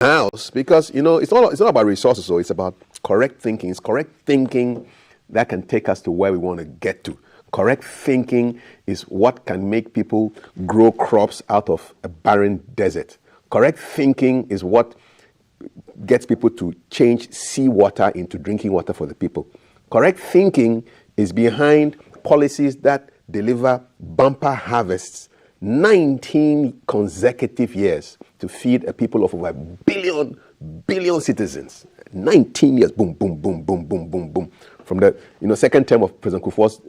house, because it's not about resources, so it's about correct thinking. It's correct thinking that can take us to where we want to get to. Correct thinking is what can make people grow crops out of a barren desert. Correct thinking is what gets people to change seawater into drinking water for the people. Correct thinking is behind policies that deliver bumper harvests 19 consecutive years to feed a people of over a billion citizens. 19 years, boom, boom, boom, boom, boom, boom, boom. From the second term of President Kufuor's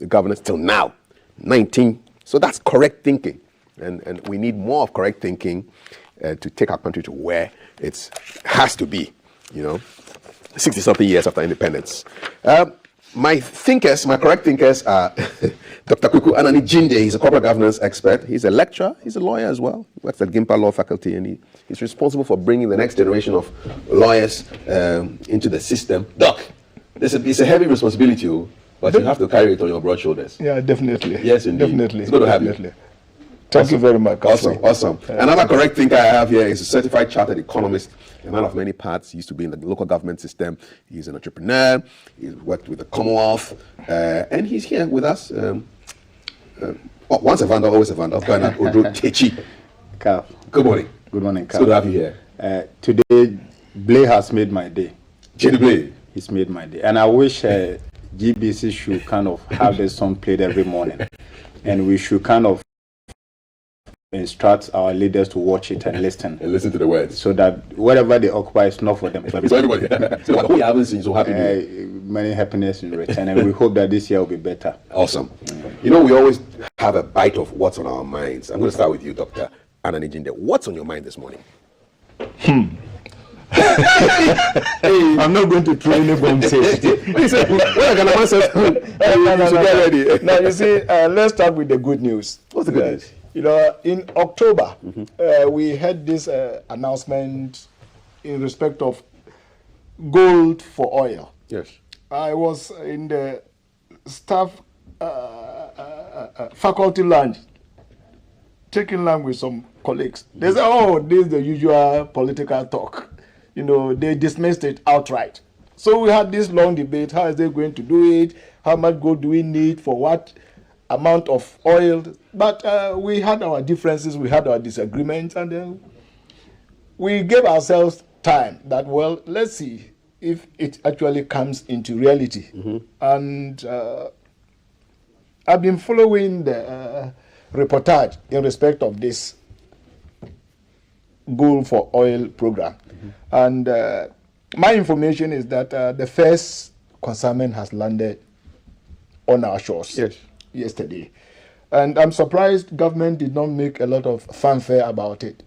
governance till now, 19. So that's correct thinking, and we need more of correct thinking to take our country to where it has to be. 60-something years after independence. My correct thinkers are Dr. Kwaku Anane Gyinde. He's a corporate governance expert. He's a lecturer. He's a lawyer as well. He works at GIMPA Law Faculty, and he's responsible for bringing the next generation of lawyers into the system. Doc, it's a heavy responsibility, but you have to carry it on your broad shoulders. Yeah, definitely. Yes, indeed. Definitely. It's good to have you. Thank you very much. Awesome. Another correct thinker I have here is a certified Chartered Economist, a man of many parts. He used to be in the local government system. He's an entrepreneur. He's worked with the Commonwealth, and he's here with us. Once a vandal, always a vandal. Bernard Oduro Takyi. Carl. Good morning. Good morning, Carl. It's good to have you here. Today, Blay has made my day. Jenny Blay. He's made my day. And I wish GBC should kind of have this song played every morning. And we should kind of instruct our leaders to watch it and listen. And listen to the words. So that whatever they occupy is not for them. So everybody. So what you haven't seen, so happy. Many happiness in return. And we hope that this year will be better. Awesome. We always have a bite of what's on our minds. I'm going to start with you, Dr. Anane Gyinde. What's on your mind this morning? I'm not going to throw any bombs here. Now, you see, let's start with the good news. What's the good news? In October, we had this announcement in respect of gold for oil. Yes. I was in the staff faculty lounge, taking lunch with some colleagues. They said, this is the usual political talk. They dismissed it outright. So we had this long debate. How is they going to do it? How much gold do we need for what amount of oil? But we had our differences, we had our disagreements, and then we gave ourselves time that, let's see if it actually comes into reality. And I've been following the reportage in respect of this gold for oil program. And my information is that the first consignment has landed on our shores yesterday. And I'm surprised government did not make a lot of fanfare about it,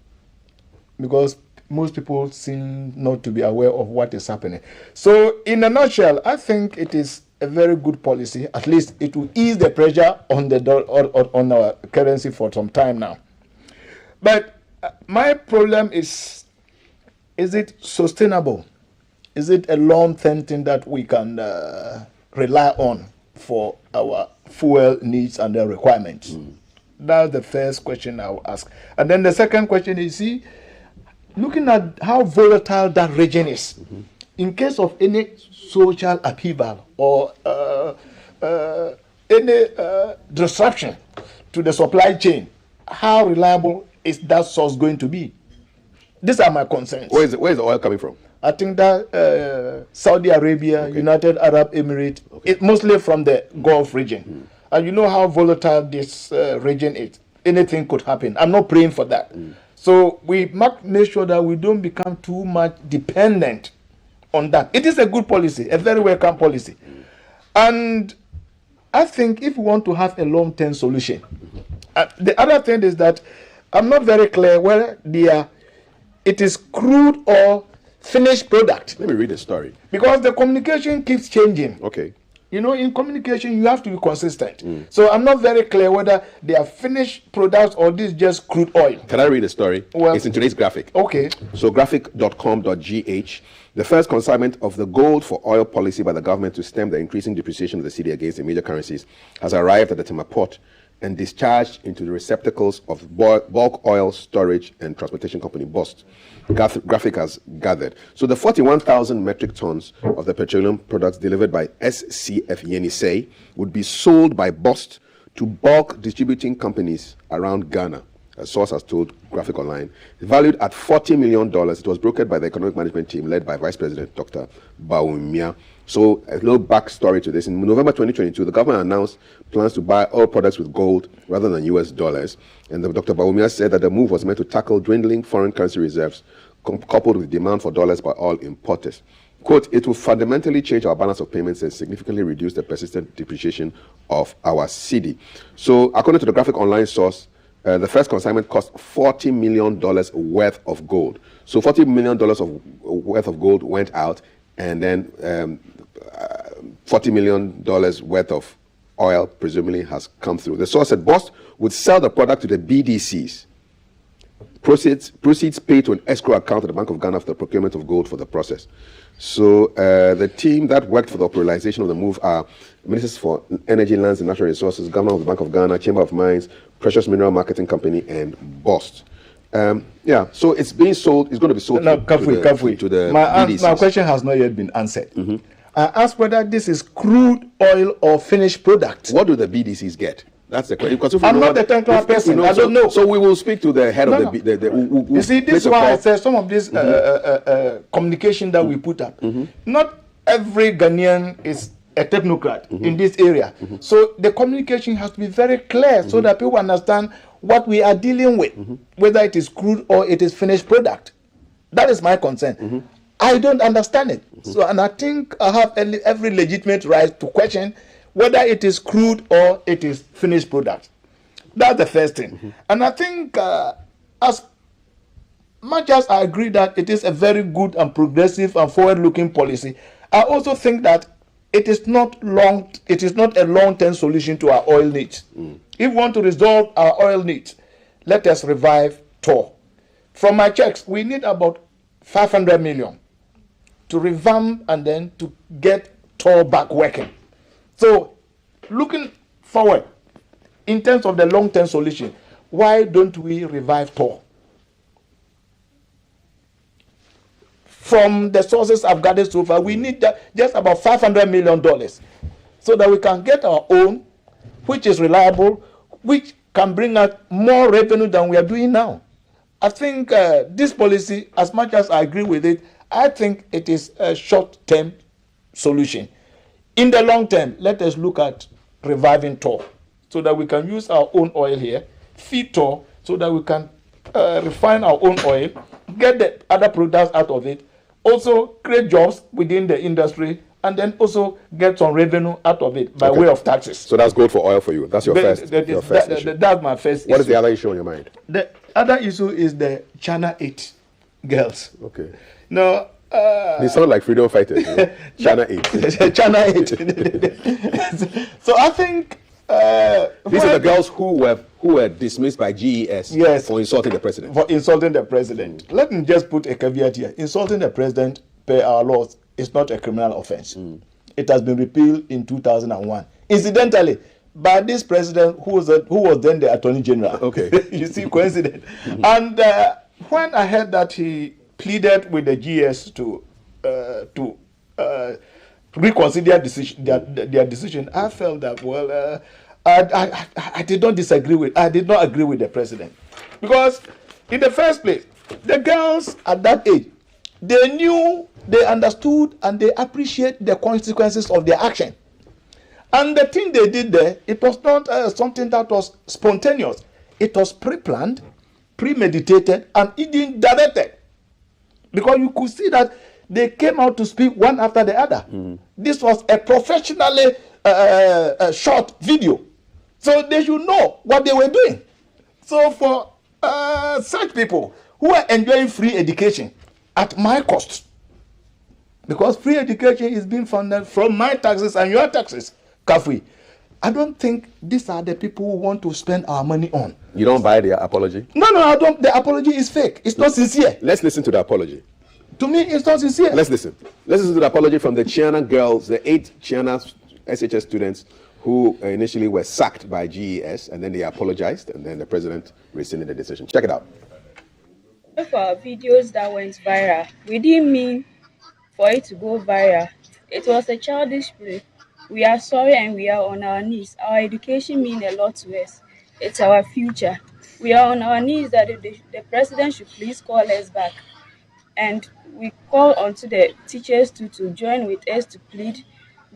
because most people seem not to be aware of what is happening. So in a nutshell, I think it is a very good policy. At least it will ease the pressure on the on our currency for some time now. But my problem is it sustainable? Is it a long-term thing that we can rely on for our fuel needs and their requirements? That's the first question I will ask. And then the second question is, looking at how volatile that region is, in case of any social upheaval or any disruption to the supply chain, how reliable is that source going to be? These are my concerns. Where is the oil coming from? I think that Saudi Arabia, United Arab Emirates, it's mostly from the Gulf region. And you know how volatile this region is. Anything could happen. I'm not praying for that. So we must make sure that we don't become too much dependent on that. It is a good policy, a very welcome policy. And I think if we want to have a long-term solution, the other thing is that I'm not very clear whether it is crude or finished product. Let me read the story. Because the communication keeps changing. Okay. In communication, you have to be consistent. So I'm not very clear whether they are finished products or this is just crude oil. Can I read the story? Well, it's in today's graphic. Okay. So graphic.com.gh. The first consignment of the gold for oil policy by the government to stem the increasing depreciation of the cedi against the major currencies has arrived at the Tema port and discharged into the receptacles of bulk oil storage and transportation company BOST. Graphic has gathered. So the 41,000 metric tons of the petroleum products delivered by SCF Yenisei would be sold by BOST to bulk distributing companies around Ghana. A source has told Graphic Online. Valued at $40 million, it was brokered by the economic management team led by Vice President Dr. Bawumia. So a little backstory to this. In November 2022, the government announced plans to buy oil products with gold rather than US dollars. And Dr. Bawumia said that the move was meant to tackle dwindling foreign currency reserves coupled with demand for dollars by oil importers. Quote, it will fundamentally change our balance of payments and significantly reduce the persistent depreciation of our cedi. So according to the Graphic Online source, the first consignment cost $40 million worth of gold. So $40 million worth of gold went out, and then $40 million worth of oil presumably has come through. The source said BOST would sell the product to the BDCs. Proceeds paid to an escrow account at the Bank of Ghana for the procurement of gold for the process. So the team that worked for the operationalization of the move are Ministers for Energy, Lands and Natural Resources, Governor of the Bank of Ghana, Chamber of Mines, Precious Mineral Marketing Company, and BOST. So it's being sold. It's going to be sold to the BDCs. My question has not yet been answered. I asked whether this is crude oil or finished product. What do the BDCs get? That's the question. I'm not the technical person. I don't know. So we will speak to the head of the. You see, this is why I said some of this communication that we put up. Not every Ghanaian is a technocrat in this area. So the communication has to be very clear so that people understand what we are dealing with, whether it is crude or it is finished product. That is my concern. I don't understand it. So, and I think I have every legitimate right to question whether it is crude or it is finished product. That's the first thing. And I think as much as I agree that it is a very good and progressive and forward-looking policy, I also think that it is not a long-term solution to our oil needs. If we want to resolve our oil needs, let us revive TOR. From my checks, we need about 500 million to revamp and then to get TOR back working. So, looking forward, in terms of the long-term solution, why don't we revive TOR? From the sources I've gathered so far, we need just about $500 million so that we can get our own, which is reliable, which can bring us more revenue than we are doing now. I think this policy, as much as I agree with it, I think it is a short-term solution. In the long term, let us look at reviving TOR so that we can use our own oil here, feed TOR so that we can refine our own oil, get the other products out of it, also create jobs within the industry, and then also get some revenue out of it by way of taxes. So that's good for oil for you. That's your first issue. That's my first issue. What is the other issue on your mind? The other issue is the China 8 girls. Okay. Now, they sound like freedom fighters. You know? China 8. China 8. So I think these are the girls who were dismissed by GES for insulting the president. Let me just put a caveat here. Insulting the president per our laws is not a criminal offense. It has been repealed in 2001. Incidentally, by this president who was then the Attorney General. Okay. You see, coincidence. And when I heard that he pleaded with the GS to reconsider their decision, I felt that I did not agree with the president, because in the first place, the girls at that age, they knew, they understood, and they appreciate the consequences of their action. And the thing they did there, it was not something that was spontaneous. It was pre-planned, premeditated, and even directed. Because you could see that they came out to speak one after the other. This was a professionally shot video. So they should know what they were doing. So for such people who are enjoying free education at my cost, because free education is being funded from my taxes and your taxes, Kafui, I don't think these are the people who want to spend our money on. You don't buy their apology? No, I don't. The apology is fake. It's not sincere. Let's listen to the apology. To me, it's not sincere. Let's listen. Let's listen to the apology from the Chiana girls, the 8 Chiana SHS students who initially were sacked by GES, and then they apologized, and then the president rescinded the decision. Check it out. For our videos that went viral, we didn't mean for it to go viral. It was a childish play. We are sorry and we are on our knees. Our education means a lot to us. It's our future. We are on our knees that the president should please call us back. And we call on to the teachers to join with us to plead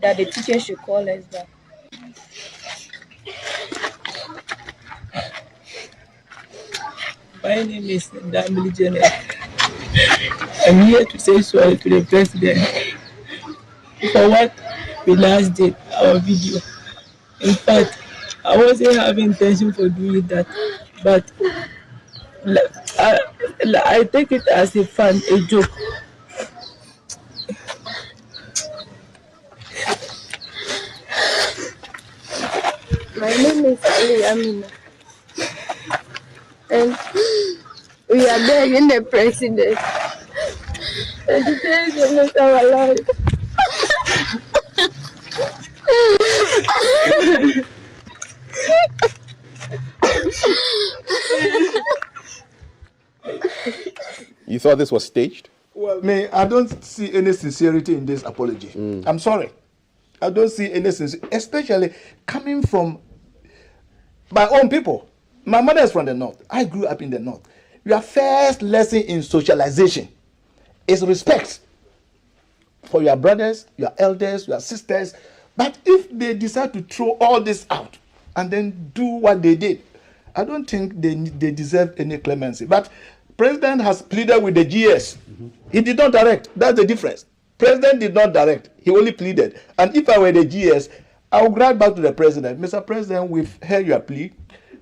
that the teachers should call us back. My name is Damili Janet. I'm here to say sorry to the president for what we last did, our video. In fact, I wasn't having intention for doing that, but I take it as a fun, a joke. My name is Ali Amina, and we are begging the president and the president is our life. You thought this was staged? Well, I don't see any sincerity in this apology. I'm sorry. I don't see any sincerity, especially coming from my own people. My mother is from the north. I grew up in the north. Your first lesson in socialization is respect for your brothers, your elders, your sisters. But if they decide to throw all this out and then do what they did, I don't think they deserve any clemency. But President has pleaded with the GS. He did not direct. That's the difference. President did not direct. He only pleaded. And if I were the GS, I would write back to the president. Mr. President, we've heard your plea,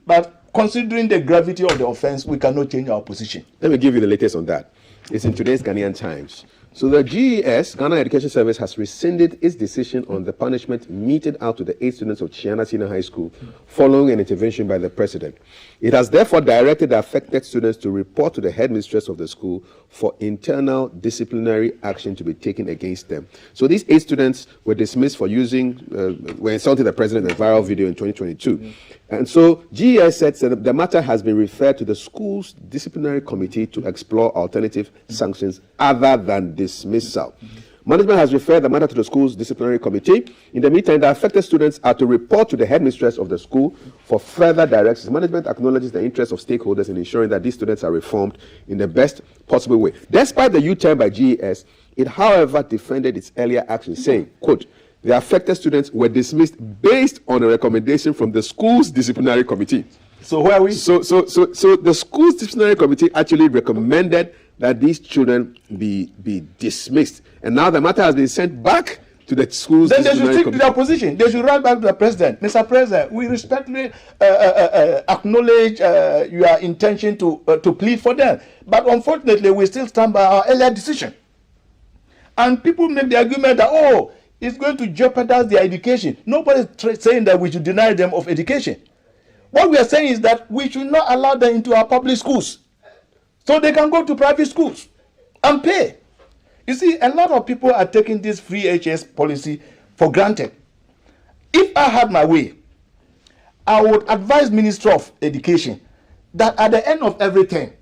but considering the gravity of the offense, we cannot change our position. Let me give you the latest on that. It's in today's Ghanaian Times. So the GES, Ghana Education Service, has rescinded its decision on the punishment meted out to the 8 students of Chiana Senior High School following an intervention by the president. It has therefore directed the affected students to report to the headmistress of the school for internal disciplinary action to be taken against them. So these 8 students were dismissed for were insulting the president in a viral video in 2022. And so GES said that the matter has been referred to the school's disciplinary committee to explore alternative sanctions other than dismissal. Management has referred the matter to the school's disciplinary committee. In the meantime, the affected students are to report to the headmistress of the school for further directions. Management acknowledges the interest of stakeholders in ensuring that these students are reformed in the best possible way. Despite the U-turn by GES, it, however, defended its earlier action, saying, quote, the affected students were dismissed based on a recommendation from the school's disciplinary committee. So where are we? So the school's disciplinary committee actually recommended that these children be dismissed, and now the matter has been sent back to the school's disciplinary committee. Then they should stick to their position. They should write back to the president. Mr. President, we respectfully acknowledge your intention to plead for them, but unfortunately, we still stand by our earlier decision. And people make the argument that it's going to jeopardize their education. Nobody is saying that we should deny them of education. What we are saying is that we should not allow them into our public schools, so they can go to private schools and pay. You see, a lot of people are taking this free HS policy for granted. If I had my way, I would advise Minister of Education that at the end of everything,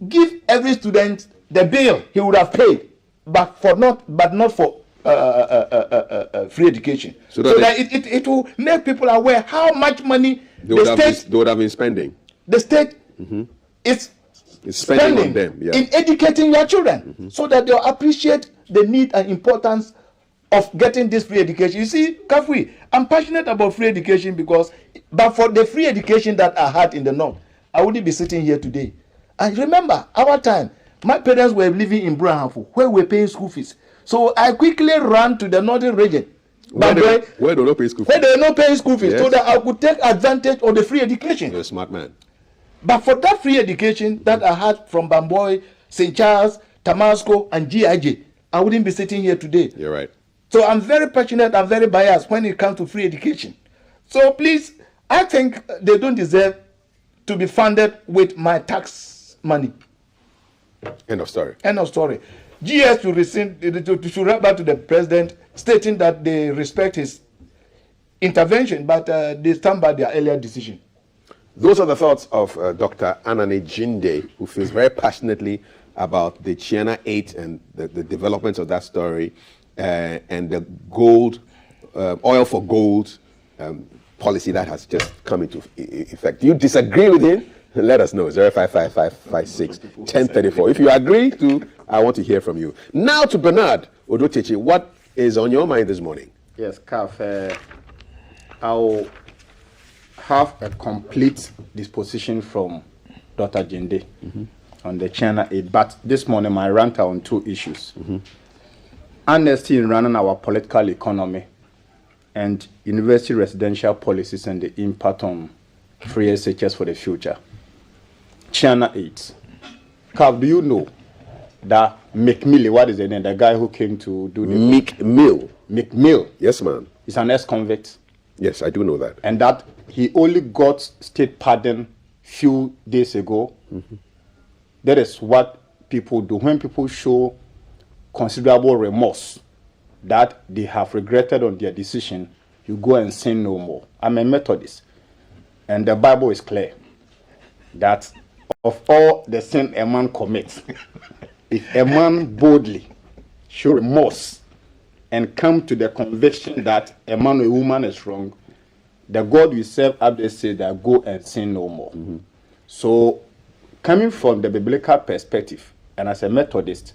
give every student the bill he would have paid, but not for free education. So that it will make people aware how much money they would have been spending. The state is spending on them, in educating your children, so that they'll appreciate the need and importance of getting this free education. You see, Kafui, I'm passionate about free education but for the free education that I had in the north, I wouldn't be sitting here today. I remember our time, my parents were living in Burahanfu, where we were paying school fees. So I quickly ran to the northern region. Where they not pay school fees. Where they not paying school fees, yes. So that I could take advantage of the free education. You're a smart man. But for that free education that I had from Bamboy, St. Charles, Tamasco, and GIJ, I wouldn't be sitting here today. You're right. So I'm very passionate and very biased when it comes to free education. So please, I think they don't deserve to be funded with my tax money. End of story. End of story. GS should write back to the president stating that they respect his intervention, but they stand by their earlier decision. Those are the thoughts of Dr. Anane Gyinde, who feels very passionately about the China 8 and the developments of that story and the gold, oil for gold policy that has just come into effect. Do you disagree with him? Let us know, 05555561034. If you agree to, I want to hear from you. Now to Bernard Oduro Takyi, what is on your mind this morning? Yes, Kaf, I'll have a complete disposition from Dr. Gyinde on the China 8, but this morning my rant are on two issues. Honesty in running our political economy and university residential policies and the impact on free SHS for the future. China 8. Kaf, do you know that McMillan, what is the name? The guy who came to do the... McMillan. Yes, ma'am. Is an ex-convict. Yes, I do know that. And that he only got state pardon few days ago. That is what people do. When people show considerable remorse that they have regretted on their decision, you go and sin no more. I'm a Methodist. And the Bible is clear that of all the sin a man commits, if a man boldly show remorse and come to the conviction that a man or a woman is wrong, the God we serve up there says that go and sin no more. So, coming from the biblical perspective, and as a Methodist,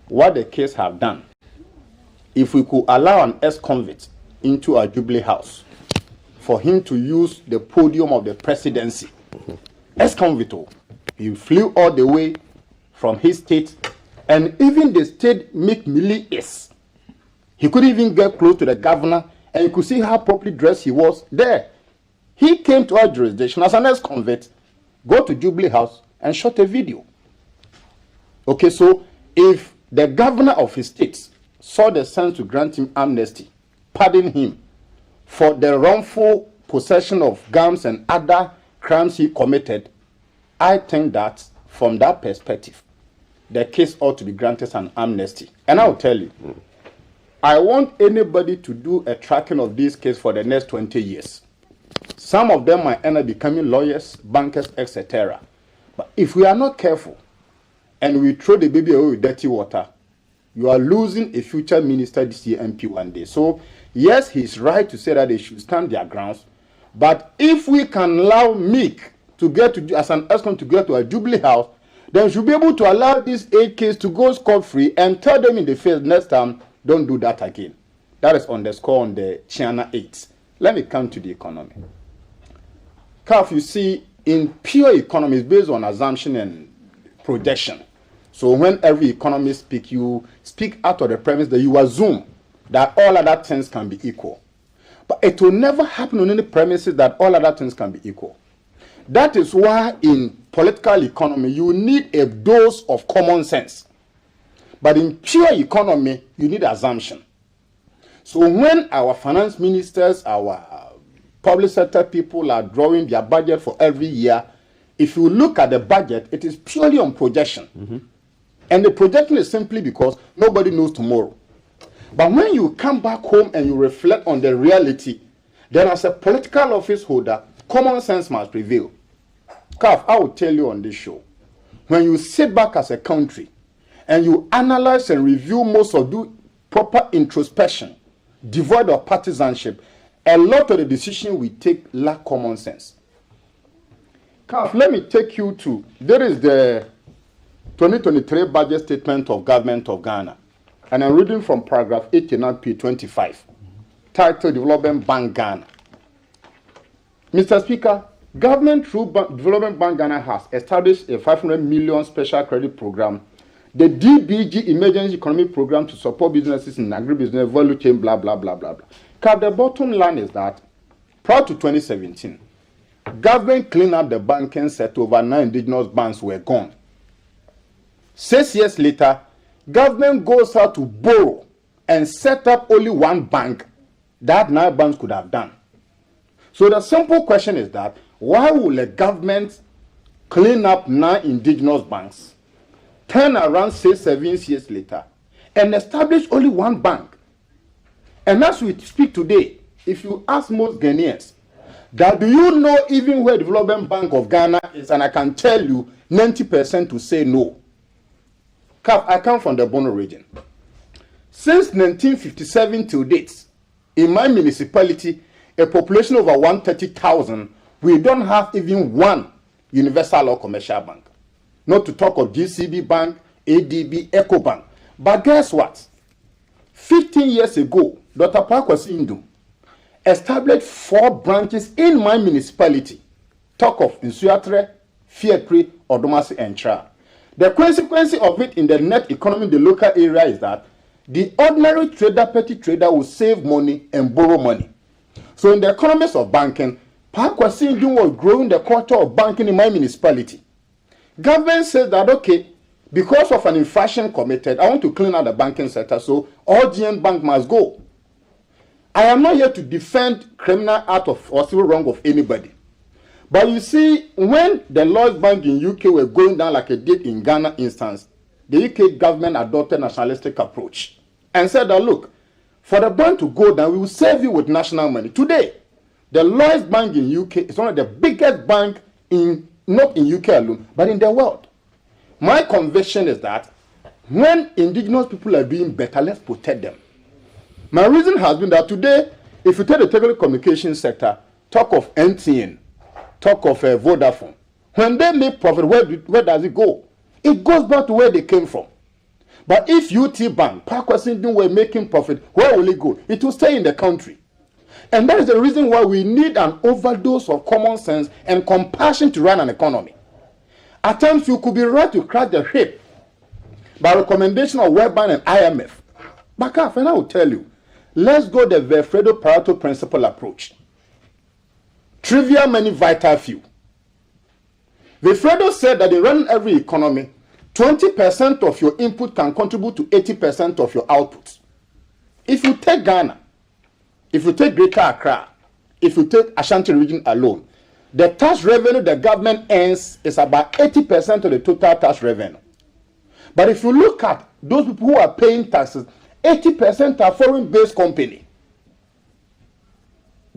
what the case have done, if we could allow an ex-convict into a Jubilee House for him to use the podium of the presidency, ex-convict, he flew all the way from his state, and even the state McMillan is. He couldn't even get close to the governor, and you could see how properly dressed he was there. He came to our jurisdiction as an ex-convict, go to Jubilee House, and shot a video. Okay, so if the governor of his state saw the sense to grant him amnesty, pardon him for the wrongful possession of guns and other crimes he committed, I think that from that perspective, the case ought to be granted an amnesty. And I'll tell you, I want anybody to do a tracking of this case for the next 20 years. Some of them might end up becoming lawyers, bankers, etc. But if we are not careful and we throw the baby away with dirty water, you are losing a future minister this year MP one day. So, yes, he's right to say that they should stand their grounds. But if we can allow Meek to get to, as an ESCOM to get to a Jubilee House, then we should be able to allow these 8 cases to go scot-free and tell them in the face next time, don't do that again. That is underscore on the China 8. Let me come to the economy. Kaf, you see, in pure economy, it's based on assumption and projection. So when every economist speaks, you speak out of the premise that you assume that all other things can be equal. But it will never happen on any premises that all other things can be equal. That is why in political economy, you need a dose of common sense. But in pure economy, you need assumption. So when our finance ministers, our public sector people are drawing their budget for every year, if you look at the budget, it is purely on projection. And the projection is simply because nobody knows tomorrow. But when you come back home and you reflect on the reality, then as a political office holder, common sense must prevail. Kaf, I will tell you on this show, when you sit back as a country and you analyze and review most of the proper introspection, devoid of partisanship, a lot of the decisions we take lack common sense. Kaf, let me take you to, there is the 2023 budget statement of Government of Ghana. And I'm reading from paragraph 89p25, titled Development Bank Ghana. Mr. Speaker, Government through Development Bank Ghana has established a 500 million special credit program, the DBG Emergency Economic Program to support businesses in agribusiness, value chain, blah, blah, blah, blah, blah. The bottom line is that prior to 2017, government cleaned up the banking sector, over 9 indigenous banks were gone. 6 years later, government goes out to borrow and set up only one bank that 9 banks could have done. So the simple question is that, why will a government clean up 9 indigenous banks, turn around 6-7 years later, and establish only one bank? And as we speak today, if you ask most Ghanaians, that do you know even where Development Bank of Ghana is, and I can tell you 90% to say no. I come from the Bono region. Since 1957 till date, in my municipality, a population of over 130,000, we don't have even one universal or commercial bank. Not to talk of GCB Bank, ADB, EcoBank. But guess what? 15 years ago, Dr. Kwaku Anane Gyinde established 4 branches in my municipality. Talk of Nsuatre, Fiekri, Odomasi, and Tra. The consequence of it in the net economy in the local area is that the ordinary trader, petty trader, will save money and borrow money. So in the economics of banking, Kwaku Anane Gyinde was growing the quarter of banking in my municipality. Government says that, okay, because of an infraction committed, I want to clean out the banking sector, so all GN Bank must go. I am not here to defend criminal act of or civil wrong of anybody. But you see, when the Lloyds Bank in UK were going down like it did in Ghana instance, the UK government adopted a nationalistic approach and said that, look, for the bank to go down, we will save you with national money. Today, the Lloyds Bank in UK is one of the biggest banks not in UK alone, but in the world. My conviction is that when indigenous people are doing better, let's protect them. My reason has been that today, if you take the telecommunications sector, talk of MTN, talk of Vodafone, when they make profit, where does it go? It goes back to where they came from. But if UT Bank, Kwaku Anane Gyinde were making profit, where will it go? It will stay in the country. And that is the reason why we need an overdose of common sense and compassion to run an economy. At times, you could be right to crack the whip by recommendation of World Bank and IMF. But and I will tell you, let's go the Wilfredo Pareto principle approach. Trivial money, vital few. Wilfredo said that in running every economy, 20% of your input can contribute to 80% of your output. If you take Ghana, if you take Greater Accra, if you take Ashanti region alone, the tax revenue the government earns is about 80% of the total tax revenue. But if you look at those people who are paying taxes, 80% are foreign-based company.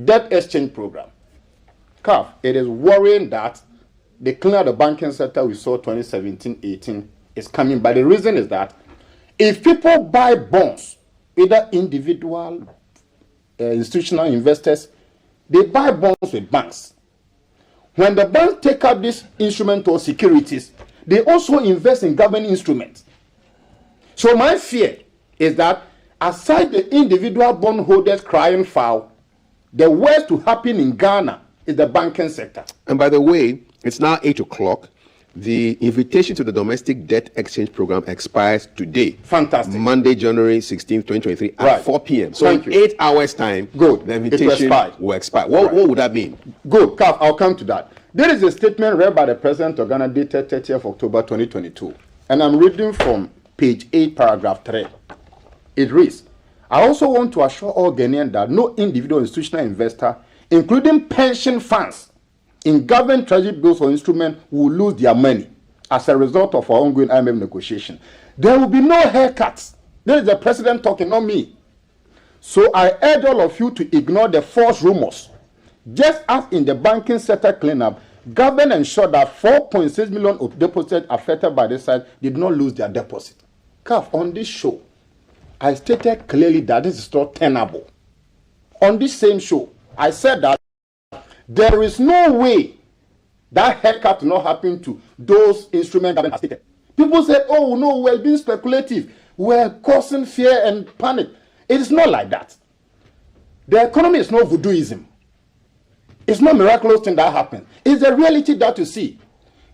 Debt exchange program. It is worrying that the clean of the banking sector we saw 2017-18 is coming. But the reason is that if people buy bonds, either individual, institutional investors, they buy bonds with banks. When the banks take up this instrument or securities, they also invest in government instruments. So my fear is that aside the individual bondholders crying foul, the worst to happen in Ghana is the banking sector. And by the way, it's now 8 o'clock. The invitation to the domestic debt exchange program expires today. Fantastic. Monday, January 16th, 2023 at 4 p.m. So Thank in you. 8 hours' time, Good. the invitation will expire. What would that mean? Good. I'll come to that. There is a statement read by the President of Ghana dated 30th October 2022. And I'm reading from page 8, paragraph 3. It reads, I also want to assure all Ghanaians that no individual institutional investor, including pension funds, in government treasury bills or instruments will lose their money as a result of our ongoing IMF negotiation. There will be no haircuts. There is the president talking, not me. So I urge all of you to ignore the false rumors. Just as in the banking sector cleanup, government ensured that 4.6 million of deposits affected by this side did not lose their deposit. On this show, I stated clearly that this is not tenable. On this same show, I said that there is no way that haircut will not happen to those instruments government has taken. People say, oh no, we're being speculative. We're causing fear and panic. It is not like that. The economy is not voodooism. It's not miraculous thing that happens. It's the reality that you see.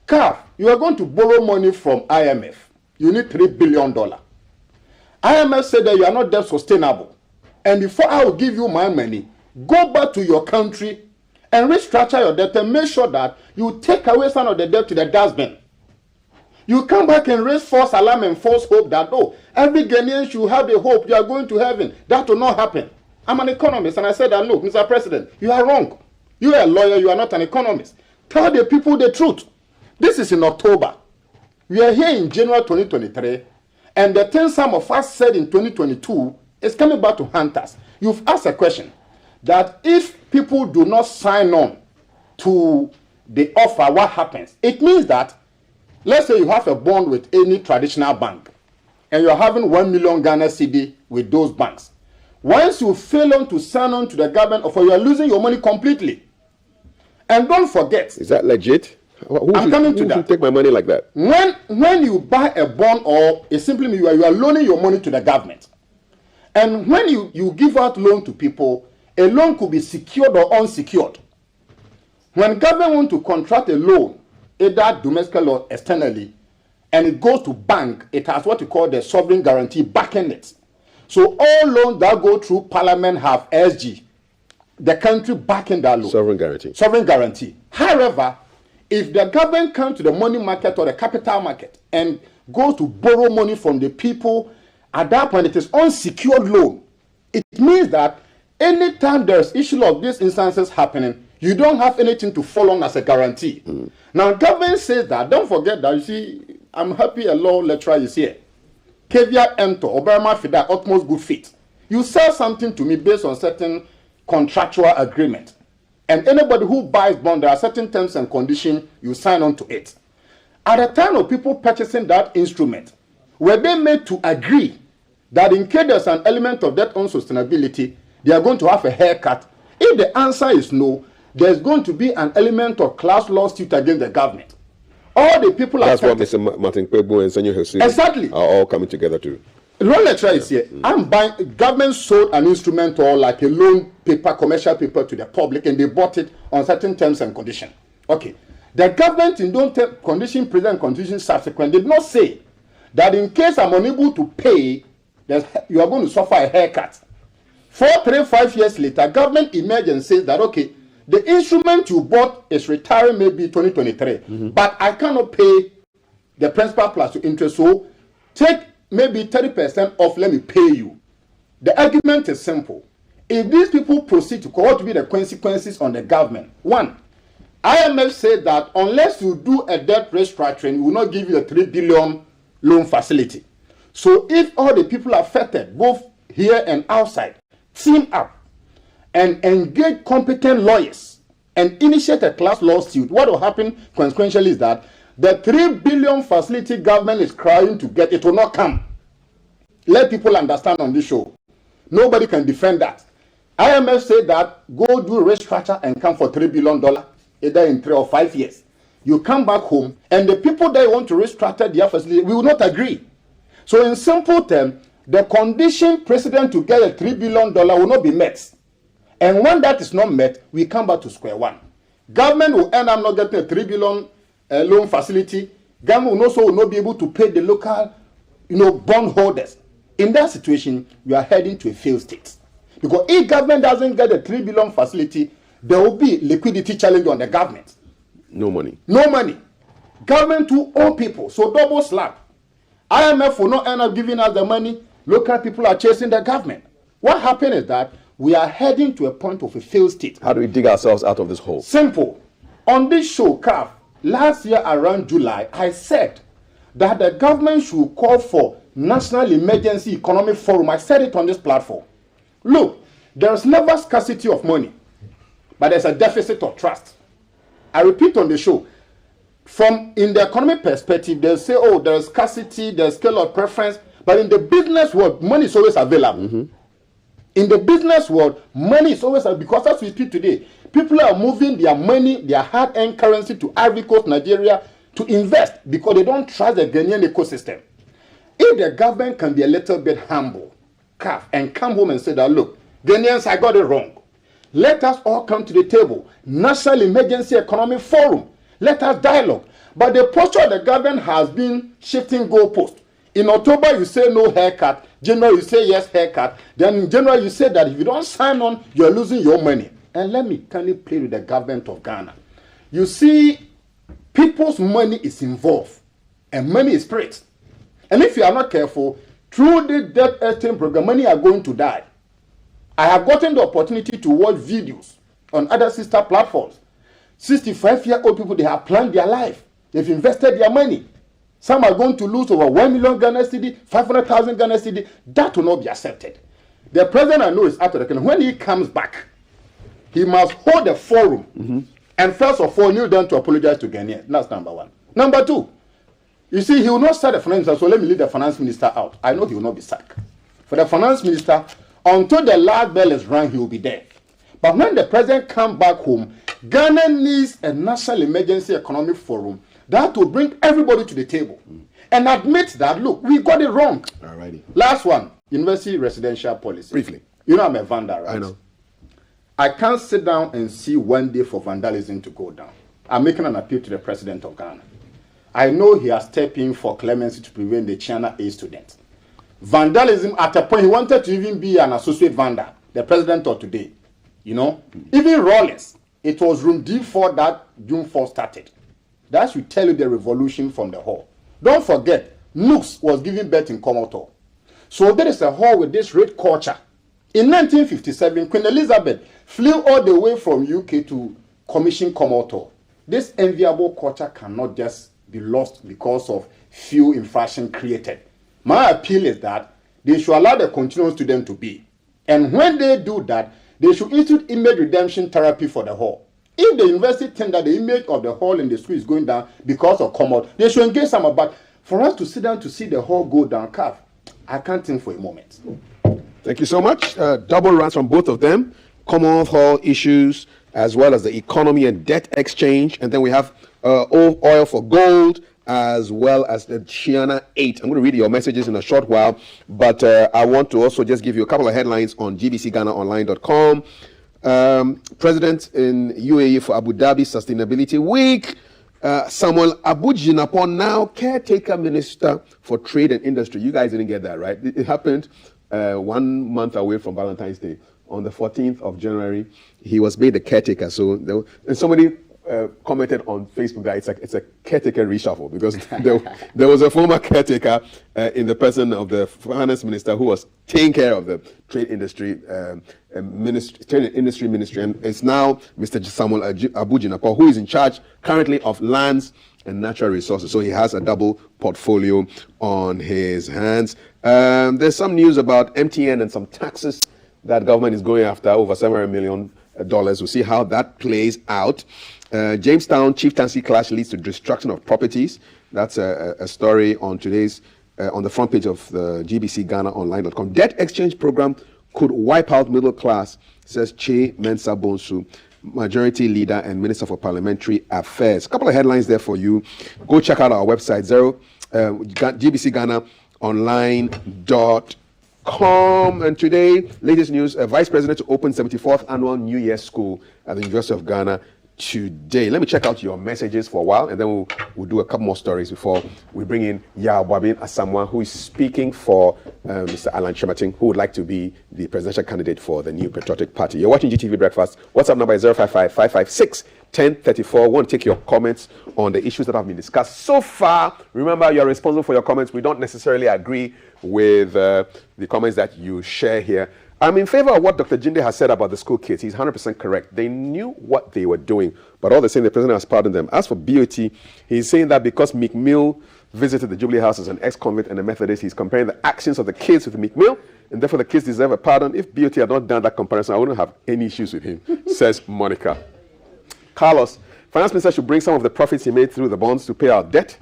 You are going to borrow money from IMF. You need $3 billion. IMF said that you are not debt sustainable. And before I will give you my money, go back to your country and restructure your debt and make sure that you take away some of the debt to the dustbin. You come back and raise false alarm and false hope that, oh, every Ghanaian should have a hope you are going to heaven. That will not happen. I'm an economist, and I said that, look, Mr. President, you are wrong. You are a lawyer, you are not an economist. Tell the people the truth. This is in October. We are here in January 2023, and the thing some of us said in 2022 is coming back to haunt us. You've asked a question. that if people do not sign on to the offer, what happens? It means that, let's say you have a bond with any traditional bank, and you're having 1 million Ghana cedi with those banks. Once you fail on to sign on to the government offer, you are losing your money completely. And don't forget. Is that legit? Who should take my money like that? When you buy a bond, or it simply means you are loaning your money to the government. And when you give out loan to people, a loan could be secured or unsecured. When government want to contract a loan, either domestically or externally, and it goes to bank, it has what you call the sovereign guarantee backing it. So all loans that go through parliament have SG, the country backing that loan. Sovereign guarantee. Sovereign guarantee. However, if the government comes to the money market or the capital market and goes to borrow money from the people, at that point it is unsecured loan. It means that anytime there's issue of these instances happening, you don't have anything to fall on as a guarantee. Now, government says that, don't forget that, you see, I'm happy a law lecturer is here. Caveat emptor, Obama Fida, utmost good faith. You sell something to me based on certain contractual agreement. And anybody who buys bond, there are certain terms and conditions, you sign on to it. At the time of people purchasing that instrument, were they made to agree that in case there's an element of that unsustainability, they are going to have a haircut? If the answer is no, there's going to be an element of class lawsuit against the government. All the people That's what Mr. Martin Kpebu and Senor Hossein exactly are all coming together to. The law lecturer is here. I'm buying, government sold an instrument or like a loan paper, commercial paper to the public, and they bought it on certain terms and conditions. Okay. The government in those condition, present conditions subsequent, did not say that in case I'm unable to pay, you are going to suffer a haircut. 4, 3, 5 years later, government emerged and says that, okay, the instrument you bought is retiring maybe 2023, but I cannot pay the principal plus the interest, so take maybe 30% off, let me pay you. The argument is simple. If these people proceed to what will be the consequences on the government? One, IMF said that unless you do a debt restructuring, we will not give you a 3 billion loan facility. So if all the people affected, both here and outside, team up and engage competent lawyers and initiate a class lawsuit, what will happen consequentially is that the 3 billion facility government is trying to get, it will not come. Let people understand on this show. Nobody can defend that. IMF said that go do restructure and come for $3 billion, either in 3 or 5 years. You come back home, and the people that want to restructure their facility, we will not agree. So in simple terms, the condition precedent to get a $3 billion will not be met. And when that is not met, we come back to square one. Government will end up not getting a 3 billion loan facility. Government will not be able to pay the local, bond holders. In that situation, we are heading to a failed state. Because if government doesn't get a 3 billion facility, there will be liquidity challenge on the government. No money. No money. Government to all people. So double slap. IMF will not end up giving us the money. Local people are chasing the government. What happened is that we are heading to a point of a failed state. How do we dig ourselves out of this hole? Simple. On this show, CAF, last year around July, I said that the government should call for National Emergency Economic Forum. I said it on this platform. Look, there's never scarcity of money, but there's a deficit of trust. I repeat on the show, from in the economic perspective, they'll say, oh, there's scarcity, there's scale of preference, but in the business world, money is always available. In the business world, money is always available, because as we speak today, people are moving their money, their hard-earned currency to Ivory Coast, Nigeria, to invest because they don't trust the Ghanaian ecosystem. If the government can be a little bit humble, and come home and say that, look, Ghanaians, I got it wrong. Let us all come to the table. National Emergency Economic Forum. Let us dialogue. But the posture of the government has been shifting goalposts. In October, you say no haircut. January, you say yes haircut. Then in January, you say that if you don't sign on, you're losing your money. And let me kindly play with the government of Ghana. You see, people's money is involved. And money is spirit. And if you are not careful, through the debt exchange program, many are going to die. I have gotten the opportunity to watch videos on other sister platforms. 65-year-old people, they have planned their life. They've invested their money. Some are going to lose over 1 million Ghana cedi, 500,000 Ghana cedi. That will not be accepted. The president I know is out of the country. When he comes back, he must hold the forum and first of all kneel down to apologize to Ghanaians. That's number one. Number two, you see, he will not start the finance minister, so let me leave the finance minister out. I know he will not be sacked. For the finance minister, until the last bell is rung, he will be there. But when the president comes back home, Ghana needs a national emergency economic forum that will bring everybody to the table and admit that, look, we got it wrong. Alrighty. Last one, university residential policy. Briefly. You know I'm a vandal, right? I know. I can't sit down and see one day for vandalism to go down. I'm making an appeal to the president of Ghana. I know he has stepped in for clemency to prevent the China A students. Vandalism, at a point, he wanted to even be an associate vandal, the president of today. You know, even Rawlings, it was room D4 that June 4 started. That should tell you the revolution from the hall. Don't forget, Nooks was giving birth in Comotor. So there is a hall with this red culture. In 1957, Queen Elizabeth flew all the way from UK to commission Comotor. This enviable culture cannot just be lost because of few infraction created. My appeal is that they should allow the continuous student to be. And when they do that, they should institute image redemption therapy for the hall. If the university think that the image of the hall in the school is going down because of Commodore, they should engage some. But for us to sit down to see the hall go down, I can't think for a moment. Thank you so much. Double runs from both of them. Commonwealth Hall issues, as well as the economy and debt exchange. And then we have oil for gold, as well as the Chiana 8. I'm going to read your messages in a short while, but I want to also just give you a couple of headlines on gbcghanaonline.com. President in UAE for Abu Dhabi Sustainability Week. Samuel Abujinapo, now caretaker minister for trade and industry. You guys didn't get that, right? It happened 1 month away from Valentine's Day. On the 14th of January, he was made a caretaker. So and somebody commented on Facebook that it's a caretaker reshuffle, because there was a former caretaker in the person of the finance minister who was taking care of the trade industry ministry, and it's now Mr. Samuel Abujinapo, who is in charge currently of lands and natural resources. So he has a double portfolio on his hands. There's some news about MTN and some taxes that government is going after, over $700 million. We'll see how that plays out. Jamestown chieftaincy clash leads to destruction of properties. That's a story on today's on the front page of the gbcghanaonline.com. Debt exchange program could wipe out middle class, says Che Mensa Bonsu, majority leader and minister for parliamentary affairs. A couple of headlines there for you. Go check out our website, gbcghanaonline.com. And today, latest news, Vice President to open 74th annual New Year School at the University of Ghana today. Let me check out your messages for a while, and then we'll do a couple more stories before we bring in Yawabin Asamoah, who is speaking for Mr. Alan Chemating, who would like to be the presidential candidate for the New Patriotic Party. You're watching GTV Breakfast. WhatsApp number is 055-556-1034. We want to take your comments on the issues that have been discussed so far. Remember, you're responsible for your comments. We don't necessarily agree with the comments that you share here. I'm in favor of what Dr. Gyinde has said about the school kids. He's 100% correct. They knew what they were doing, but all the same, the president has pardoned them. As for BOT, he's saying that because McMill visited the Jubilee House as an ex-convict and a Methodist, he's comparing the actions of the kids with McMill, and therefore the kids deserve a pardon. If BOT had not done that comparison, I wouldn't have any issues with him, says Monica. Carlos, finance minister should bring some of the profits he made through the bonds to pay our debt.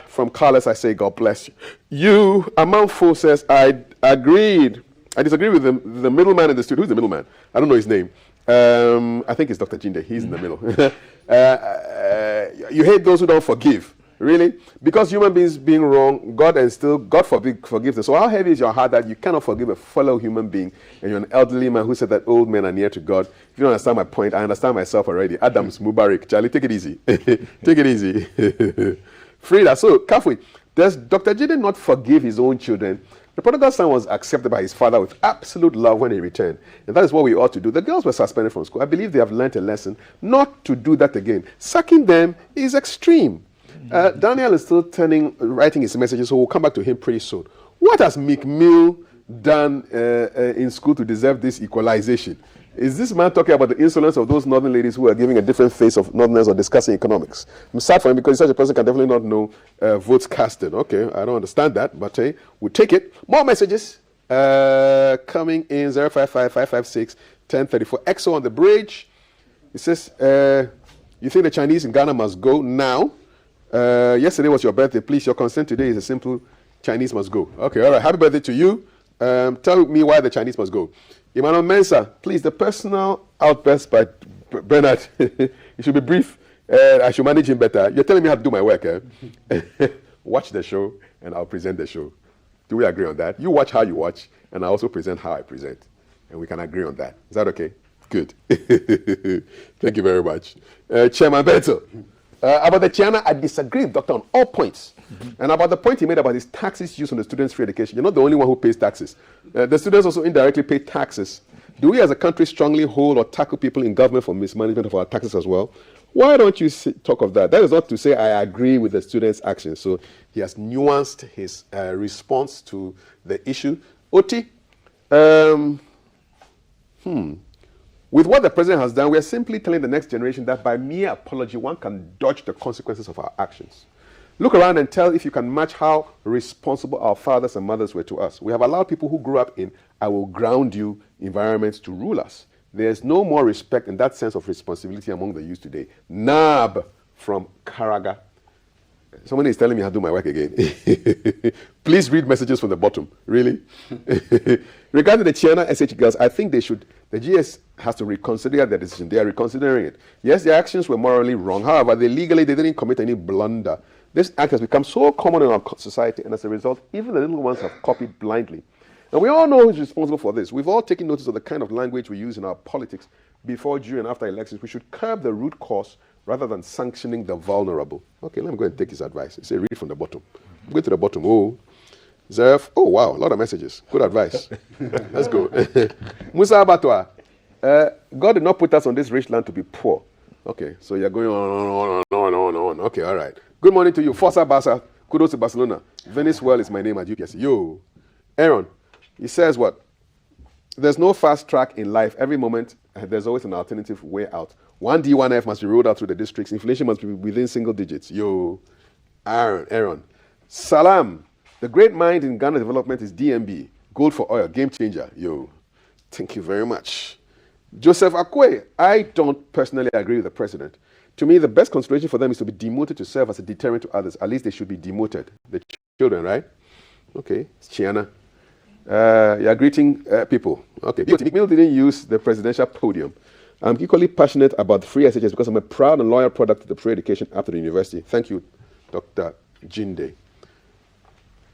From Carlos, I say, God bless you. You, Amanfo, says, I agreed. I disagree with the middleman in the studio. Who's the middleman? I don't know his name. I think it's Dr. Gyinde. He's in the middle. You hate those who don't forgive. Really? Because human beings being wrong, God forgives them. So how heavy is your heart that you cannot forgive a fellow human being, and you're an elderly man who said that old men are near to God? If you don't understand my point, I understand myself already. Adams, Mubarak, Charlie, take it easy. Take it easy. Frida, so, Kafui, does Dr. Gyinde not forgive his own children? The prodigal son was accepted by his father with absolute love when he returned. And that is what we ought to do. The girls were suspended from school. I believe they have learned a lesson not to do that again. Sacking them is extreme. Daniel is still writing his messages, so we'll come back to him pretty soon. What has McMill done in school to deserve this equalization? Is this man talking about the insolence of those northern ladies who are giving a different face of northerners or discussing economics? I'm sad for him, because such a person can definitely not know votes casted. Okay, I don't understand that, but we'll take it. More messages coming in 055-556-1034. 10:34. EXO on the bridge. It says, you think the Chinese in Ghana must go now? Yesterday was your birthday. Please, your consent today is a simple Chinese must go. Okay, all right. Happy birthday to you. Tell me why the Chinese must go. Emmanuel Mensah, please, the personal outburst by Bernard. You should be brief. I should manage him better. You're telling me how to do my work, eh? Watch the show, and I'll present the show. Do we agree on that? You watch how you watch, and I also present how I present. And we can agree on that. Is that okay? Good. Thank you very much. Chairman Beto, about the Chiana, I disagree with Doctor on all points. And about the point he made about his taxes used on the students' free education, you're not the only one who pays taxes. The students also indirectly pay taxes. Do we as a country strongly hold or tackle people in government for mismanagement of our taxes as well? Why don't you talk of that? That is not to say I agree with the students' actions. So he has nuanced his response to the issue. Oti, with what the president has done, we are simply telling the next generation that by mere apology, one can dodge the consequences of our actions. Look around and tell if you can match how responsible our fathers and mothers were to us. We have allowed people who grew up in I will ground you environments to rule us. There's no more respect in that sense of responsibility among the youth today. Nab from Karaga. Somebody is telling me how to do my work again. Please read messages from the bottom. Really? Regarding the Chiana SH girls, I think the GS has to reconsider their decision. They are reconsidering it. Yes, their actions were morally wrong. However, they didn't commit any blunder. This act has become so common in our society, and as a result, even the little ones have copied blindly. And we all know who's responsible for this. We've all taken notice of the kind of language we use in our politics before, during, and after elections. We should curb the root cause rather than sanctioning the vulnerable. Okay, let me go and take his advice. Say, read from the bottom. Go to the bottom. Oh, Zerf. Oh, wow, a lot of messages. Good advice. Let's go. Musa Abatwa. God did not put us on this rich land to be poor. Okay, so you're going on. Okay, all right. Good morning to you. Forza Barca. Kudos to Barcelona. Venice World is my name at UPS. Yo. Aaron, he says what? There's no fast track in life. Every moment, there's always an alternative way out. 1D1F must be rolled out through the districts. Inflation must be within single digits. Yo. Aaron. Salam. The great mind in Ghana development is DMB. Gold for oil. Game changer. Yo. Thank you very much. Joseph Akwe. I don't personally agree with the president. To me, the best consideration for them is to be demoted to serve as a deterrent to others. At least they should be demoted. The children, right? Okay. It's Chiana. You're greeting people. Okay. McMill didn't use the presidential podium. I'm equally passionate about free SHS because I'm a proud and loyal product of the free education after the university. Thank you, Dr. Gyinde.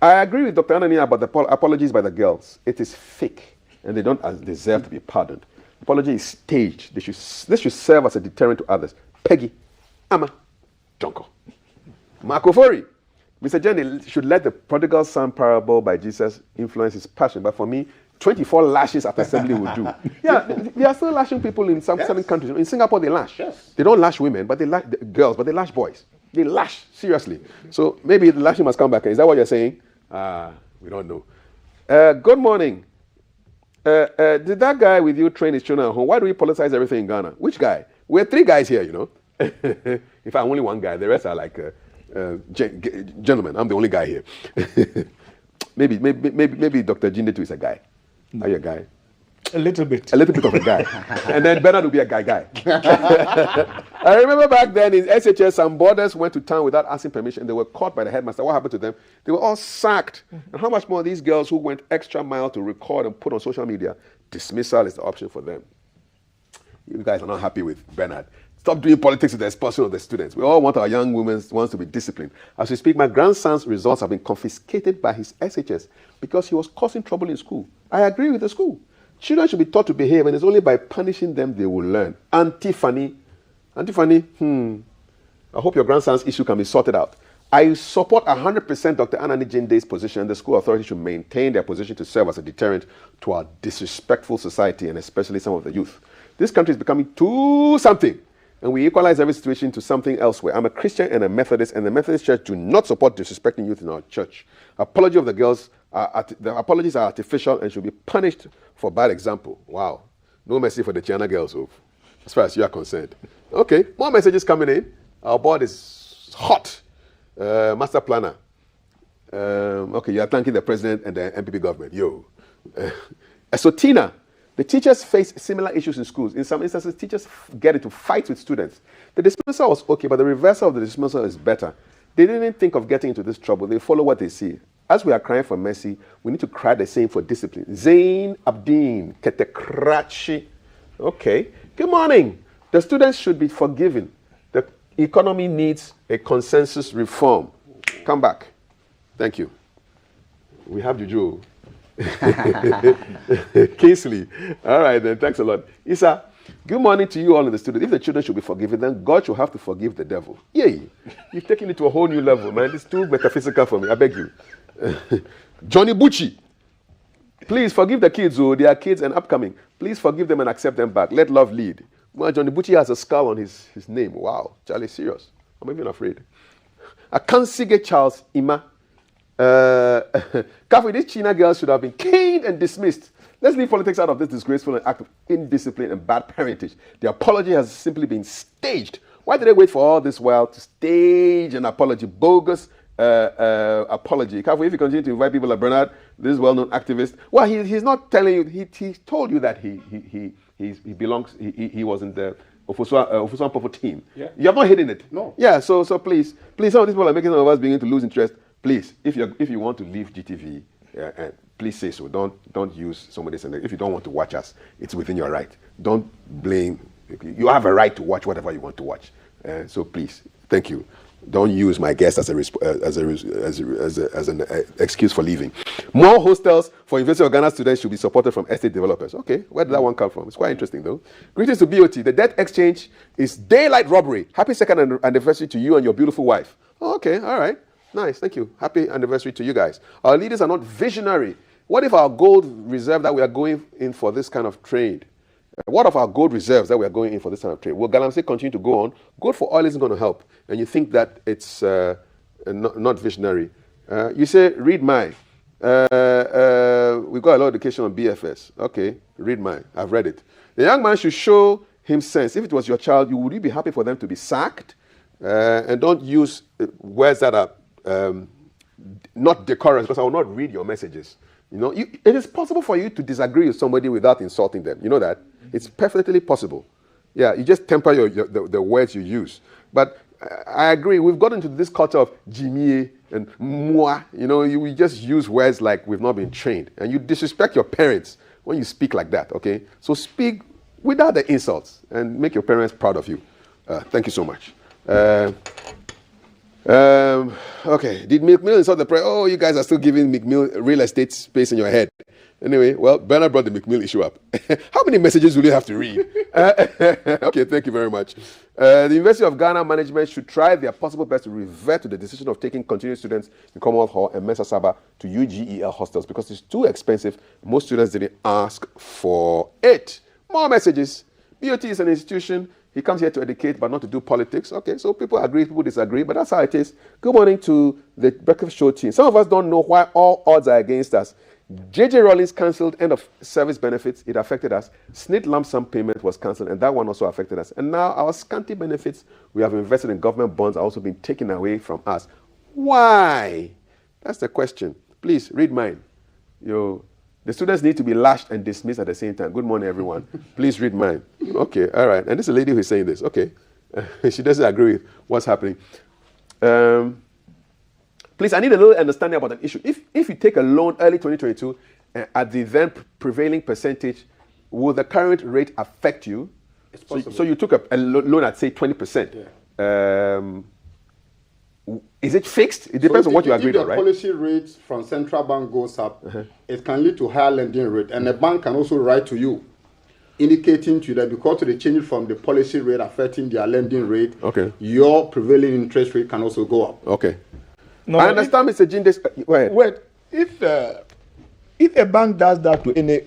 I agree with Dr. Anane about the apologies by the girls. It is fake, and they don't deserve to be pardoned. Apology is staged. This should serve as a deterrent to others. Peggy, Ama, Jonko. Marco Fori. Mr. Jenny should let the prodigal son parable by Jesus influence his passion, but for me, 24 lashes at assembly will do. Yeah, they are still lashing people in some certain countries. In Singapore, they lash. Yes. They don't lash women, but they lash girls, but they lash boys. They lash, seriously. So maybe the lashing must come back. Is that what you're saying? We don't know. Good morning. Did that guy with you train his children at home? Why do we politicize everything in Ghana? Which guy? We're 3 guys here, you know. In fact, only 1 guy. The rest are like gentlemen. I'm the only guy here. maybe Dr. Gyinde too is a guy. Are you a guy? A little bit. A little bit of a guy. And then Bernard will be a guy. I remember back then in SHS, some boarders went to town without asking permission. They were caught by the headmaster. What happened to them? They were all sacked. And how much more these girls who went extra mile to record and put on social media? Dismissal is the option for them. You guys are not happy with Bernard. Stop doing politics with the expulsion of the students. We all want our young women to be disciplined. As we speak, my grandson's results have been confiscated by his SHS because he was causing trouble in school. I agree with the school. Children should be taught to behave, and it's only by punishing them they will learn. Auntie Fanny, I hope your grandson's issue can be sorted out. I support 100% Dr. Anane Gyinde's position. The school authorities should maintain their position to serve as a deterrent to our disrespectful society, and especially some of the youth. This country is becoming too something, and we equalize every situation to something elsewhere. I'm a Christian and a Methodist, and the Methodist Church do not support disrespecting youth in our church. Apology of the girls, the apologies are artificial and should be punished for bad example. Wow. No mercy for the Chiana girls, as far as you are concerned. Okay, more messages coming in. Our board is hot. Master planner. Okay, you are thanking the president and the MPP government. Yo. Esotina. The teachers face similar issues in schools. In some instances, teachers get into fights with students. The dismissal was okay, but the reversal of the dismissal is better. They didn't think of getting into this trouble. They follow what they see. As we are crying for mercy, we need to cry the same for discipline. Zain Abdeen Ketekrachi. Okay. Good morning. The students should be forgiven. The economy needs a consensus reform. Come back. Thank you. We have Juju. Kingsley. All right, then. Thanks a lot. Isa, good morning to you all in the studio. If the children should be forgiven, then God should have to forgive the devil. Yay. You've taken it to a whole new level, man. It's too metaphysical for me. I beg you. Johnny Bucci. Please forgive the kids, who they are kids and upcoming. Please forgive them and accept them back. Let love lead. Well, Johnny Bucci has a skull on his name. Wow. Charlie, serious. I'm even afraid. Akansige Charles Ima. Kafi, these China girls should have been caned and dismissed. Let's leave politics out of this disgraceful act of indiscipline and bad parentage. The apology has simply been staged. Why did they wait for all this while to stage an apology? Bogus apology. Kafi, if you continue to invite people like Bernard, this well-known activist, well, he's not telling you. He told you that he belongs. He was in the Ofusuan Popo team. Yeah. You have not hidden it. No. Yeah. So please, some of these people are making some of us begin to lose interest. Please, if you want to leave GTV, please say so. Don't use somebody's. If you don't want to watch us, it's within your right. Don't blame. You have a right to watch whatever you want to watch. So please, thank you. Don't use my guest as an excuse for leaving. More hostels for University of Ghana students should be supported from estate developers. Okay, where did that one come from? It's quite interesting though. Greetings to BOT. The debt exchange is daylight robbery. Happy second anniversary to you and your beautiful wife. Oh, okay, all right. Nice, thank you. Happy anniversary to you guys. Our leaders are not visionary. What if our gold reserve that we are going in for this kind of trade? What of our gold reserves that we are going in for this kind of trade? Will Galamsey continue to go on? Gold for oil isn't going to help. And you think that it's not visionary. You say, read mine. We got a lot of education on BFS. Okay, read mine. I've read it. The young man should show him sense. If it was your child, would you be happy for them to be sacked? And don't use words that are not decorous, because I will not read your messages. You know, it is possible for you to disagree with somebody without insulting them. You know that? It's perfectly possible. Yeah, you just temper the words you use. But I agree, we've got into this culture of Jimmy and moi. You know, we just use words like we've not been trained. And you disrespect your parents when you speak like that, okay? So speak without the insults and make your parents proud of you. Thank you so much. Okay, did McMill insult the prayer? Oh, you guys are still giving McMill real estate space in your head. Anyway, well, Bernard brought the McMill issue up. How many messages will you have to read? Okay, thank you very much. The University of Ghana management should try their possible best to revert to the decision of taking continuing students in Commonwealth Hall and Mensa Saba to UGEL hostels because it's too expensive. Most students didn't ask for it. More messages. BOT is an institution. He comes here to educate, but not to do politics. Okay, so people agree, people disagree, but that's how it is. Good morning to the Breakfast Show team. Some of us don't know why all odds are against us. JJ Rollins cancelled end of service benefits. It affected us. SNIT lump sum payment was cancelled, and that one also affected us. And now our scanty benefits we have invested in government bonds are also being taken away from us. Why? That's the question. Please read mine. The students need to be lashed and dismissed at the same time. Good morning, everyone. Please read mine. Okay, all right. And this is a lady who is saying this. Okay. She doesn't agree with what's happening. Please, I need a little understanding about an issue. If you take a loan early 2022 at the then prevailing percentage, will the current rate affect you? It's possible. So you took a loan at, say, 20%. Yeah. Is it fixed? It depends on what you agreed on, right? If the policy rate from central bank goes up, it can lead to higher lending rate. And the bank can also write to you, indicating to you that because of the change from the policy rate affecting their lending rate, your prevailing interest rate can also go up. Okay. No, I understand, Mr. Gyinde. Go ahead. Wait, if a bank does that to any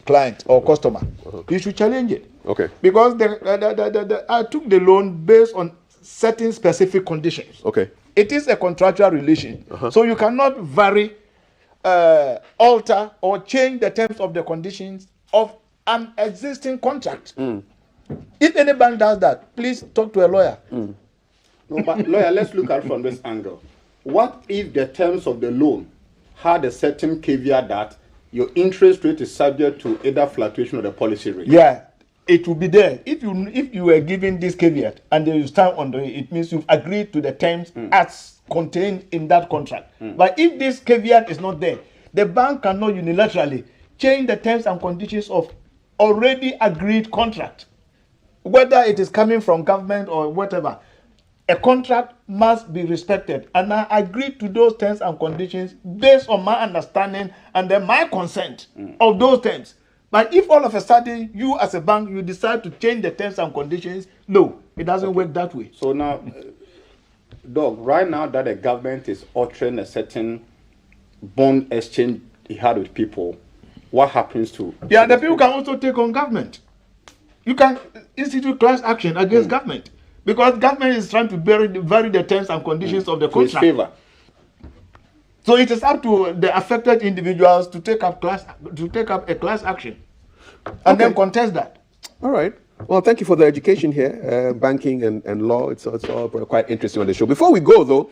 client or customer, you should challenge it. Okay. Because I took the loan based on certain specific conditions. Okay. It is a contractual relation. So you cannot vary, alter, or change the terms of the conditions of an existing contract. If any bank does that, please talk to a lawyer. No, but lawyer, let's look at it from this angle. What if the terms of the loan had a certain caveat that your interest rate is subject to either fluctuation of the policy rate. Yeah, it will be there. If you were given this caveat and then you stand under it, it means you've agreed to the terms as contained in that contract. But if this caveat is not there, the bank cannot unilaterally change the terms and conditions of already agreed contract, whether it is coming from government or whatever. A contract must be respected, and I agree to those terms and conditions based on my understanding and then my consent of those terms. But if all of a sudden you as a bank, you decide to change the terms and conditions, no, it doesn't work that way. So now, Doug, right now that the government is altering a certain bond exchange it had with people, what happens to... Yeah, the people can also take on government. You can institute class action against government, because government is trying to vary the terms and conditions of the contract. Favor. So it is up to the affected individuals to take up a class action, and then contest that. All right. Well, thank you for the education here, banking and law. It's all quite interesting on the show. Before we go, though,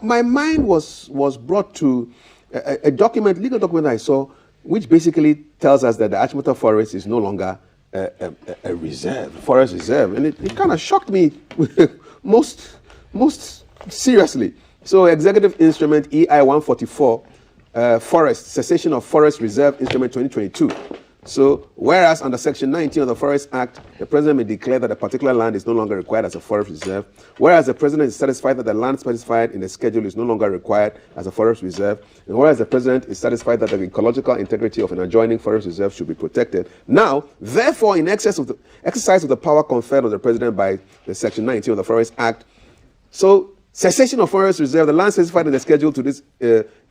my mind was brought to a document, legal document I saw, which basically tells us that the Achimota Forest is no longer a reserve, forest reserve, and it kind of shocked me most seriously. So, Executive Instrument EI 144, Forest Cessation of Forest Reserve Instrument 2022. So, whereas under Section 19 of the Forest Act, the President may declare that a particular land is no longer required as a forest reserve, whereas the President is satisfied that the land specified in the schedule is no longer required as a forest reserve, and whereas the President is satisfied that the ecological integrity of an adjoining forest reserve should be protected. Now, therefore, in exercise of the power conferred on the President by the Section 19 of the Forest Act, so cessation of forest reserve, the land specified in the schedule to this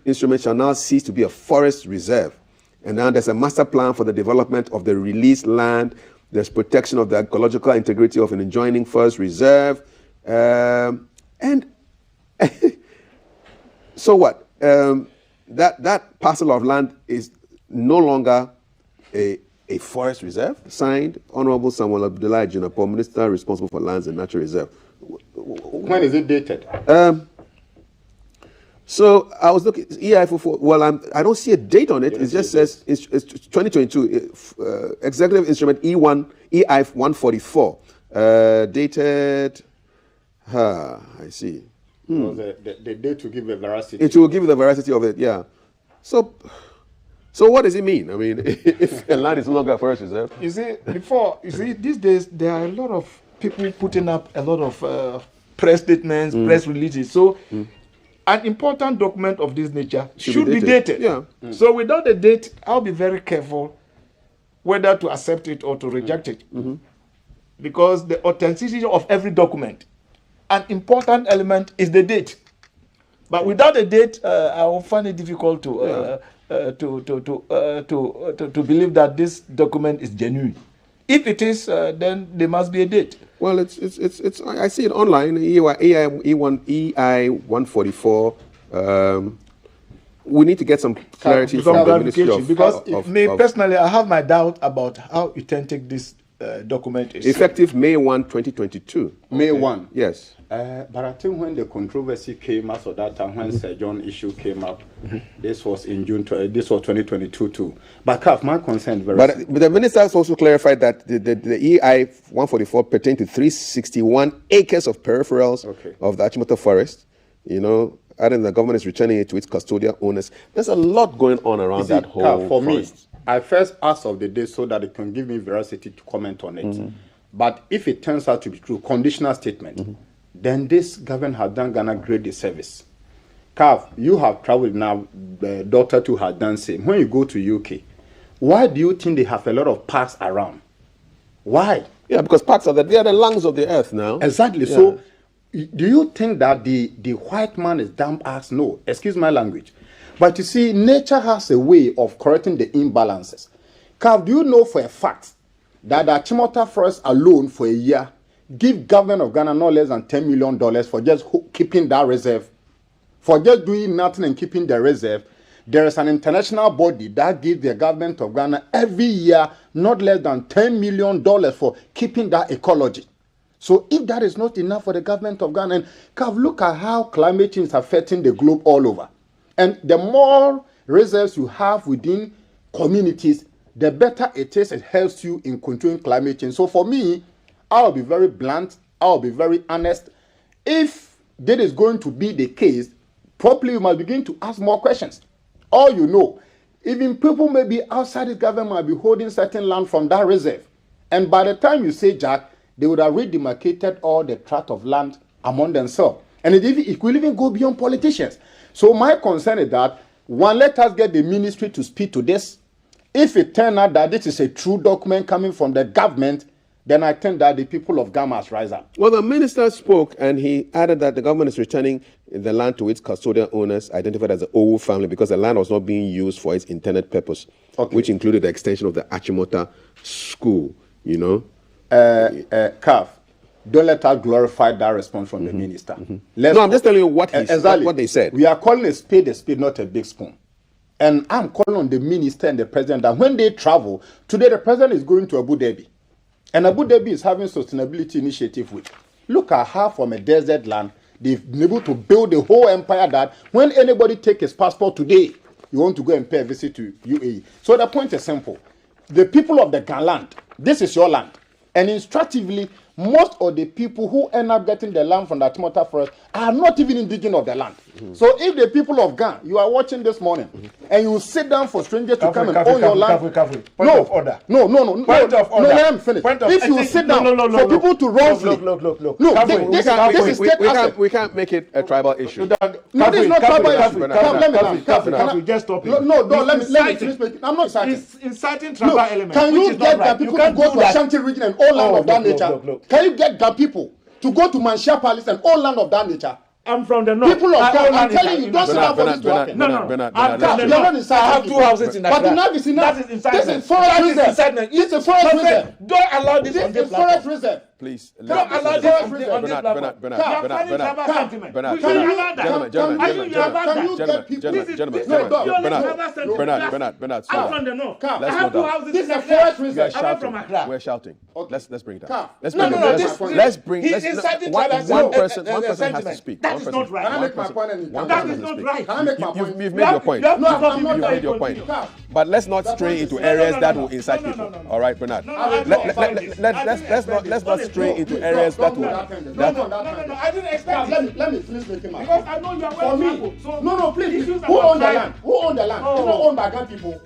instrument shall now cease to be a forest reserve. And now there's a master plan for the development of the released land. There's protection of the ecological integrity of an adjoining forest reserve. And so what? That parcel of land is no longer a forest reserve. Signed, Honorable Samuel Abdullahi Junapo, Minister responsible for lands and natural reserve. When is it dated? So I was looking, EI 44, well, I don't see a date on it. It just says it's 2022, Executive Instrument EI 144, dated, I see. The date to give a veracity. It will give you the veracity of it, yeah. So what does it mean? I mean, if a land is no longer a forest reserve? You see, these days, there are a lot of people putting up a lot of press statements, press releases. So, an important document of this nature should be dated. Yeah. So without a date, I'll be very careful whether to accept it or to reject it. Because the authenticity of every document, an important element is the date. But without a date, I will find it difficult to believe that this document is genuine. If it is, then there must be a date. Well, it's I see it online. EI 144. We need to get some clarity from the Ministry of... Because personally, I have my doubt about how authentic this document is. Effective May 1, 2022. May 1? Yes. But I think when the controversy came out of that time, when Sir John issue came up, this was in June, this was 2022 too. But Kaf, my concern very... But the minister has also clarified that the EI 144 pertained to 361 acres of peripherals of the Achimota Forest. You know, adding the government is returning it to its custodial owners. There's a lot going on around that whole Kaf, for forest. me, I first asked of the day so that it can give me veracity to comment on it. But if it turns out to be true, conditional statement, then this government has done Ghana great disservice. Kav, you have traveled now, Dr. too has done same. When you go to UK, why do you think they have a lot of parks around? Why? Yeah, because parks they are the lungs of the earth now. Exactly. Yeah. So, do you think that the white man is dumb ass? No, excuse my language. But you see, nature has a way of correcting the imbalances. Kav, do you know for a fact that the Achimota Forest alone for a year give government of Ghana no less than $10 million for just keeping that reserve? For just doing nothing and keeping the reserve, there is an international body that gives the government of Ghana every year not less than $10 million for keeping that ecology. So if that is not enough for the government of Ghana, and look at how climate change is affecting the globe all over. And the more reserves you have within communities, the better it is. It helps you in controlling climate change. So for me, I'll be very blunt. I'll be very honest. If that is going to be the case, probably you must begin to ask more questions. Or you know, even people maybe outside the government might be holding certain land from that reserve. And by the time you say, Jack, they would have redemarcated all the tract of land among themselves. And it will even go beyond politicians. So my concern is that, one, let us get the ministry to speak to this. If it turns out that this is a true document coming from the government, then I think that the people of Ghana must rise up. Well, the minister spoke and he added that the government is returning the land to its custodial owners, identified as the Owu family, because the land was not being used for its intended purpose, which included the extension of the Achimota school, you know. CAF, don't let us glorify that response from the minister. No, I'm just telling you what what they said. We are calling a spade, not a big spoon. And I'm calling on the minister and the president that when they travel, today the president is going to Abu Dhabi. And Abu Dhabi is having sustainability initiative with. Look at how from a desert land, they've been able to build a whole empire that when anybody takes his passport today, you want to go and pay a visit to UAE. So the point is simple. The people of the Ghana land, this is your land. And instructively, most of the people who end up getting the land from the Achimota forest are not even indigenous of the land. So if the people of Ghana, you are watching this morning, and you sit down for strangers to come and own your land. Point of order. No. Point of order. No, let me finish. If you sit down for people to wrongfully. Look. No, this is state asset. We can't make it a tribal issue. No, this is not tribal issue. Let me just stop you. No, let me finish speaking. I'm not inciting. It's inciting tribal elements. Can you get the people to go to Ashanti region and own land of that nature? Can you get the people to go to Manshia Palace and own land of that nature? I'm from the north. People of Ghana, I'm telling you, don't sit down for this to happen. No. I'm from the north. I have 2 houses in Accra. But enough is enough. That is incitement. This is forest reserve. This is forest reserve. Don't allow this on This this is forest reserve. Please. Don't allow this on this platform. Bernard, I'm from the north. I have 2 houses in Accra. I'm from Accra. We're shouting. Let's bring it down. One person has to speak. That is not right. Can I make my point? That is not right. Can I make my point? You've made your point. No, I'm not made your point. But let's not stray into areas that will incite people. All right, Bernard. Let's not stray into areas that will. No, I didn't expect. Let me finish making my Because point. I know you are For well me, so no, please. Who own the land? Who own the land? It's not owned by Ghana people.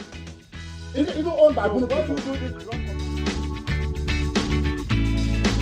It's not owned by Ghana people.